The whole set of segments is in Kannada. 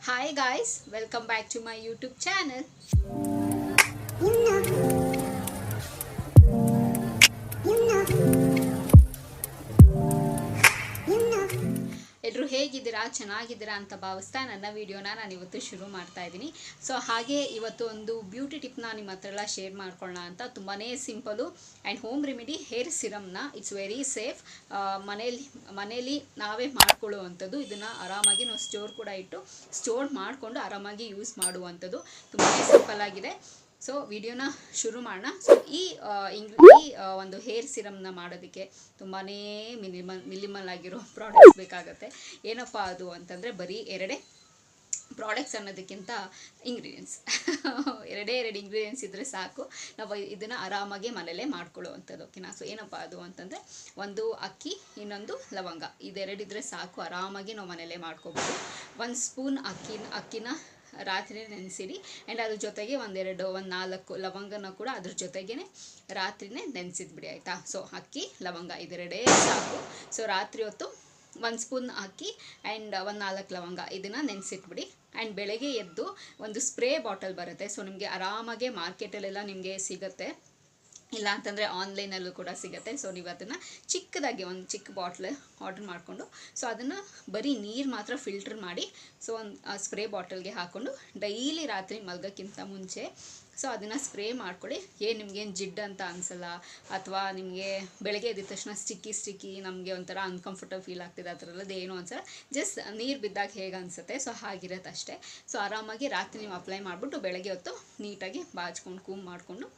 Hi guys, welcome back to my YouTube channel. ಎಲ್ಲರೂ ಹೇಗಿದ್ದೀರಾ, ಚೆನ್ನಾಗಿದ್ದೀರಾ ಅಂತ ಭಾವಿಸ್ತಾ ನನ್ನ ವಿಡಿಯೋನ ನಾನು ಇವತ್ತು ಶುರು ಮಾಡ್ತಾ ಇದ್ದೀನಿ. ಸೊ ಹಾಗೆ ಇವತ್ತು ಒಂದು ಬ್ಯೂಟಿ ಟಿಪ್ನ ನಿಮ್ಮ ಹತ್ರ ಎಲ್ಲ ಶೇರ್ ಮಾಡ್ಕೊಳ್ಳೋಣ ಅಂತ. ತುಂಬಾ simple and home remedy hair ಸಿರಮ್ನ. It's very safe. ಮನೇಲಿ ನಾವೇ ಮಾಡ್ಕೊಳ್ಳುವಂಥದ್ದು. ಇದನ್ನು ಆರಾಮಾಗಿ ನಾವು ಸ್ಟೋರ್ ಮಾಡಿಕೊಂಡು ಆರಾಮಾಗಿ ಯೂಸ್ ಮಾಡುವಂಥದ್ದು. ತುಂಬಾ ಸಿಂಪಲ್ ಆಗಿದೆ. ಸೊ ವಿಡಿಯೋನ ಶುರು ಮಾಡೋಣ. ಸೊ ಈ ಒಂದು ಹೇರ್ ಸಿರಮ್ನ ಮಾಡೋದಕ್ಕೆ ತುಂಬಾ ಮಿನಿಮಲ್ ಆಗಿರೋ ಪ್ರಾಡಕ್ಟ್ಸ್ ಬೇಕಾಗುತ್ತೆ. ಏನಪ್ಪ ಅದು ಅಂತಂದರೆ ಬರೀ ಎರಡೇ ಪ್ರಾಡಕ್ಟ್ಸ್ ಅನ್ನೋದಕ್ಕಿಂತ ಇಂಗ್ರೀಡಿಯೆಂಟ್ಸ್ ಎರಡೇ ಇಂಗ್ರೀಡಿಯೆಂಟ್ಸ್ ಇದ್ದರೆ ಸಾಕು. ನಾವು ಇದನ್ನು ಆರಾಮಾಗಿ ಮನೇಲೇ ಮಾಡ್ಕೊಳ್ಳುವಂಥದ್ದು. ಓಕೆನಾ. ಸೊ ಏನಪ್ಪ ಅದು ಅಂತಂದರೆ ಒಂದು ಅಕ್ಕಿ, ಇನ್ನೊಂದು ಲವಂಗ. ಇದೆರಡಿದ್ರೆ ಸಾಕು, ಆರಾಮಾಗಿ ನಾವು ಮನೇಲೇ ಮಾಡ್ಕೋಬೋದು. 1 ಸ್ಪೂನ್ ಅಕ್ಕಿನ ರಾತ್ರಿ ನೆನೆಸಿಡಿ. ಆ್ಯಂಡ್ ಅದ್ರ ಜೊತೆಗೆ ಒಂದು 4 ಲವಂಗನ ಕೂಡ ಅದ್ರ ಜೊತೆಗೇ ರಾತ್ರಿನೇ ನೆನೆಸಿದ್ಬಿಡಿ, ಆಯಿತಾ. ಸೊ ಅಕ್ಕಿ ಲವಂಗ ಇದೆರಡೇ ಸಾಕು. ಸೊ ರಾತ್ರಿ ಹೊತ್ತು 1 ಸ್ಪೂನ್ ಅಕ್ಕಿ ಆ್ಯಂಡ್ 4 ಲವಂಗ ಇದನ್ನು ನೆನೆಸಿಟ್ಬಿಡಿ. ಆ್ಯಂಡ್ ಬೆಳಗ್ಗೆ ಎದ್ದು ಒಂದು ಸ್ಪ್ರೇ ಬಾಟಲ್ ಬರುತ್ತೆ. ಸೊ ನಿಮಗೆ ಆರಾಮಾಗೆ ಮಾರ್ಕೆಟಲ್ಲೆಲ್ಲ ನಿಮಗೆ ಸಿಗುತ್ತೆ, ಇಲ್ಲ ಅಂತಂದರೆ ಆನ್ಲೈನಲ್ಲೂ ಕೂಡ ಸಿಗುತ್ತೆ. ಸೊ ನೀವು ಅದನ್ನು ಚಿಕ್ಕದಾಗಿ ಒಂದು ಚಿಕ್ಕ ಬಾಟ್ಲ್ ಆರ್ಡ್ರ್ ಮಾಡಿಕೊಂಡು, ಸೊ ಅದನ್ನು ಬರೀ ನೀರು ಮಾತ್ರ ಫಿಲ್ಟ್ರ್ ಮಾಡಿ, ಸೊ ಒಂದು ಸ್ಪ್ರೇ ಬಾಟಲ್ಗೆ ಹಾಕ್ಕೊಂಡು ಡೈಲಿ ರಾತ್ರಿ ಮಲ್ಗೋಕ್ಕಿಂತ ಮುಂಚೆ ಸೊ ಅದನ್ನು ಸ್ಪ್ರೇ ಮಾಡ್ಕೊಳ್ಳಿ. ನಿಮಗೇನು ಜಿಡ್ಡು ಅಂತ ಅನಿಸಲ್ಲ, ಅಥವಾ ನಿಮಗೆ ಬೆಳಗ್ಗೆ ಎದ್ದ ತಕ್ಷಣ ಸ್ಟಿಕ್ಕಿ ನಮಗೆ ಒಂಥರ ಅನ್ಕಂಫರ್ಟಬಲ್ ಫೀಲ್ ಆಗ್ತಿದೆ, ಆ ಥರದ್ದು ಏನೂ ಅನ್ಸಲ್ಲ. ಜಸ್ಟ್ ನೀರು ಬಿದ್ದಾಗ ಹೇಗೆ ಅನಿಸುತ್ತೆ ಸೊ ಹಾಗಿರುತ್ತೆ ಅಷ್ಟೇ. ಸೊ ಆರಾಮಾಗಿ ರಾತ್ರಿ ನೀವು ಅಪ್ಲೈ ಮಾಡಿಬಿಟ್ಟು ಬೆಳಗ್ಗೆ ಹೊತ್ತು ನೀಟಾಗಿ ಬಾಚ್ಕೊಂಡು ಕೂಮ್ ಮಾಡಿಕೊಂಡು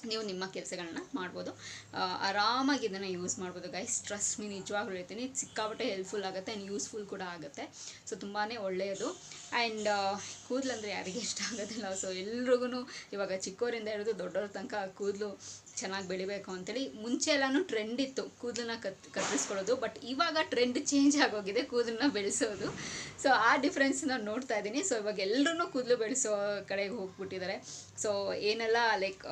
ನೀವು ನಿಮ್ಮ ಕೆಲಸಗಳನ್ನ ಮಾಡ್ಬೋದು. ಆರಾಮಾಗಿ ಇದನ್ನು ಯೂಸ್ ಮಾಡ್ಬೋದು ಗೈಸ್. ಟ್ರಸ್ಟ್ ಮೀ, ನಿಜವಾಗ್ಲೂ ಹೇಳ್ತೀನಿ, ಸಿಕ್ಕಾಪಟ್ಟೆ ಹೆಲ್ಪ್ಫುಲ್ ಆಗುತ್ತೆ ಆ್ಯಂಡ್ ಯೂಸ್ಫುಲ್ ಕೂಡ ಆಗುತ್ತೆ. ಸೊ ತುಂಬಾ ಒಳ್ಳೆಯದು. ಆ್ಯಂಡ್ ಕೂದಲಂದರೆ ಯಾರಿಗೆ ಇಷ್ಟ ಆಗೋದಿಲ್ಲ. ಸೊ ಎಲ್ರಿಗೂ ಇವಾಗ ಚಿಕ್ಕವರಿಂದ ಹಿಡಿದು ದೊಡ್ಡವ್ರ ತನಕ ಕೂದಲು ಚೆನ್ನಾಗಿ ಬೆಳಿಬೇಕು ಅಂತೇಳಿ ಮುಂಚೆ ಎಲ್ಲನೂ ಟ್ರೆಂಡ್ ಇತ್ತು ಕೂದಲನ್ನ ಕತ್ತರಿಸ್ಕೊಳ್ಳೋದು. ಬಟ್ ಇವಾಗ ಟ್ರೆಂಡ್ ಚೇಂಜ್ ಆಗೋಗಿದೆ ಕೂದಲನ್ನ ಬೆಳೆಸೋದು. ಸೊ ಆ ಡಿಫ್ರೆನ್ಸ್ನ ನೋಡ್ತಾ ಇದ್ದೀನಿ. ಸೊ ಇವಾಗ ಎಲ್ಲರೂ ಕೂದಲು ಬೆಳೆಸೋ ಕಡೆಗೆ ಹೋಗ್ಬಿಟ್ಟಿದ್ದಾರೆ. ಸೊ ಏನೆಲ್ಲ ಲೈಕ್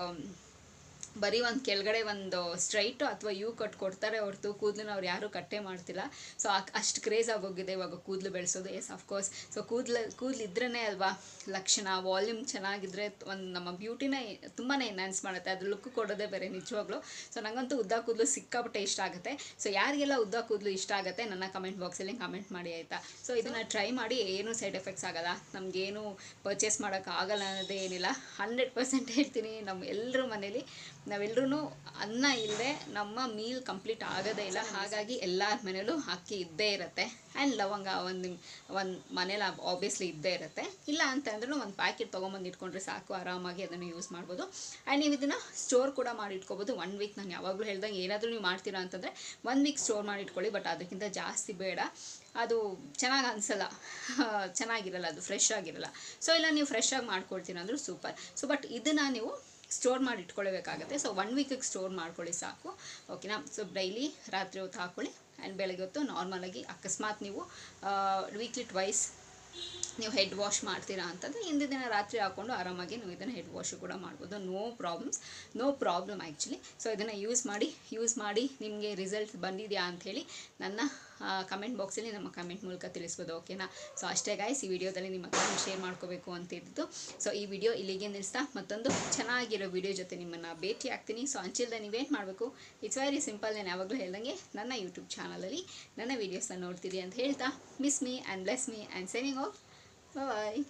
ಬರೀ ಒಂದು ಕೆಳಗಡೆ ಒಂದು ಸ್ಟ್ರೈಟು ಅಥವಾ ಯೂ ಕಟ್ ಕೊಡ್ತಾರೆ ಹೊರತು ಕೂದಲನ್ನ ಅವ್ರು ಯಾರೂ ಕಟ್ಟೆ ಮಾಡ್ತಿಲ್ಲ. ಸೊ ಅಷ್ಟು ಕ್ರೇಜ್ ಆಗೋಗಿದೆ ಇವಾಗ ಕೂದಲು ಬೆಳೆಸೋದು. Yes of course. ಸೊ ಕೂದಲು ಇದ್ರೇ ಅಲ್ವಾ ಲಕ್ಷಣ. ವಾಲ್ಯೂಮ್ ಚೆನ್ನಾಗಿದ್ದರೆ ಒಂದು ನಮ್ಮ ಬ್ಯೂಟಿನ ತುಂಬಾ ಎನ್ಹಾನ್ಸ್ ಮಾಡುತ್ತೆ. ಅದು ಲುಕ್ ಕೊಡೋದೇ ಬೇರೆ ನಿಜವಾಗ್ಲೂ. ಸೊ ನನಗಂತೂ ಉದ್ದ ಕೂದಲು ಸಿಕ್ಕಾಪಟ್ಟೆ ಇಷ್ಟ ಆಗುತ್ತೆ. ಸೊ ಯಾರಿಗೆಲ್ಲ ಉದ್ದ ಕೂದಲು ಇಷ್ಟ ಆಗುತ್ತೆ ನನ್ನ ಕಮೆಂಟ್ ಬಾಕ್ಸಲ್ಲಿ ಕಮೆಂಟ್ ಮಾಡಿ, ಆಯಿತಾ. ಸೊ ಇದನ್ನು ಟ್ರೈ ಮಾಡಿ, ಏನೂ ಸೈಡ್ ಎಫೆಕ್ಟ್ಸ್ ಆಗೋಲ್ಲ, ನಮಗೇನು ಪರ್ಚೇಸ್ ಮಾಡೋಕ್ಕಾಗಲ್ಲ ಅನ್ನೋದೇ ಏನಿಲ್ಲ. 100% ಹೇಳ್ತೀನಿ. ನಮ್ಮ ಎಲ್ಲರ ಮನೇಲಿ ನಾವೆಲ್ಲರೂ ಅನ್ನ ಇಲ್ಲದೆ ನಮ್ಮ ಮೀಲ್ ಕಂಪ್ಲೀಟ್ ಆಗೋದೇ ಇಲ್ಲ. ಹಾಗಾಗಿ ಎಲ್ಲರ ಮನೇಲೂ ಅಕ್ಕಿ ಇದ್ದೇ ಇರುತ್ತೆ. ಆ್ಯಂಡ್ ಲವಂಗ ಒಂದು ಮನೇಲಿ ಆಬ್ವಿಯಸ್ಲಿ ಇದ್ದೇ ಇರುತ್ತೆ. ಇಲ್ಲ ಅಂತಂದ್ರೂ ಒಂದು ಪ್ಯಾಕೆಟ್ ತೊಗೊಂಬಂದು ಇಟ್ಕೊಂಡ್ರೆ ಸಾಕು, ಆರಾಮಾಗಿ ಅದನ್ನು ಯೂಸ್ ಮಾಡ್ಬೋದು. ಆ್ಯಂಡ್ ನೀವು ಇದನ್ನು ಸ್ಟೋರ್ ಕೂಡ ಮಾಡಿ ಇಟ್ಕೋಬೋದು 1 ವೀಕ್. ನಾನು ಯಾವಾಗಲೂ ಹೇಳ್ದಂಗೆ ಏನಾದರೂ ನೀವು ಮಾಡ್ತೀರಾ ಅಂತಂದರೆ 1 ವೀಕ್ ಸ್ಟೋರ್ ಮಾಡಿ ಇಟ್ಕೊಳ್ಳಿ. ಬಟ್ ಅದಕ್ಕಿಂತ ಜಾಸ್ತಿ ಬೇಡ, ಅದು ಚೆನ್ನಾಗಿ ಅನಿಸಲ್ಲ, ಚೆನ್ನಾಗಿರಲ್ಲ, ಅದು ಫ್ರೆಶ್ ಆಗಿರಲ್ಲ. ಸೊ ಇಲ್ಲ ನೀವು ಫ್ರೆಶ್ ಆಗಿ ಮಾಡ್ಕೊಳ್ತೀರ ಅಂದರೂ ಸೂಪರ್. ಸೊ ಬಟ್ ಇದನ್ನು ನೀವು ಸ್ಟೋರ್ ಮಾಡಿ ಇಟ್ಕೊಳ್ಬೇಕಾಗುತ್ತೆ. ಸೊ 1 ವೀಕಿಗೆ ಸ್ಟೋರ್ ಮಾಡ್ಕೊಳ್ಳಿ ಸಾಕು, ಓಕೆನಾ. ಸೊ ಡೈಲಿ ರಾತ್ರಿ ಹೊತ್ತು ಹಾಕ್ಕೊಳ್ಳಿ. ಆ್ಯಂಡ್ ಬೆಳಗ್ಗೆ ಹೊತ್ತು ನಾರ್ಮಲಾಗಿ ಅಕಸ್ಮಾತ್ ನೀವು ವೀಕ್ಲಿ ಟ್ವೈಸ್ ನೀವು ಹೆಡ್ ವಾಶ್ ಮಾಡ್ತೀರಾ ಅಂತಂದರೆ ಹಿಂದಿನ ದಿನ ರಾತ್ರಿ ಹಾಕ್ಕೊಂಡು ಆರಾಮಾಗಿ ನೀವು ಇದನ್ನು ಹೆಡ್ ವಾಶು ಕೂಡ ಮಾಡ್ಬೋದು. No problem actually. ಸೊ ಇದನ್ನು ಯೂಸ್ ಮಾಡಿ ನಿಮಗೆ ರಿಸಲ್ಟ್ ಬಂದಿದೆಯಾ ಅಂಥೇಳಿ ನನ್ನ ಕಮೆಂಟ್ ಬಾಕ್ಸಲ್ಲಿ ನಮ್ಮ ಕಮೆಂಟ್ ಮೂಲಕ ತಿಳಿಸ್ಬೋದು, ಓಕೆನಾ. ಸೊ ಅಷ್ಟೇ ಗಾಯ್ಸ್, ಈ ವಿಡಿಯೋದಲ್ಲಿ ನಿಮ್ಮ ಹತ್ರ ಶೇರ್ ಮಾಡ್ಕೋಬೇಕು ಅಂತಿದ್ದು. ಸೊ ಈ ವಿಡಿಯೋ ಇಲ್ಲಿಗೆ ನಿಲ್ಲಿಸ್ತಾ ಮತ್ತೊಂದು ಚೆನ್ನಾಗಿರೋ ವಿಡಿಯೋ ಜೊತೆ ನಿಮ್ಮನ್ನು ಭೇಟಿ ಆಗ್ತೀನಿ. ಸೊ ಅಂಚಿಲ್ದ ನೀವೇನು ಮಾಡಬೇಕು, ಇಟ್ಸ್ ವೆರಿ ಸಿಂಪಲ್. ನಾನು ಯಾವಾಗಲೂ ಹೇಳ್ದಂಗೆ ನನ್ನ ಯೂಟ್ಯೂಬ್ ಚಾನಲಲ್ಲಿ ನನ್ನ ವೀಡಿಯೋಸ್ನ ನೋಡ್ತೀರಿ ಅಂತ ಹೇಳ್ತಾ miss me and bless me and signing off. Bye.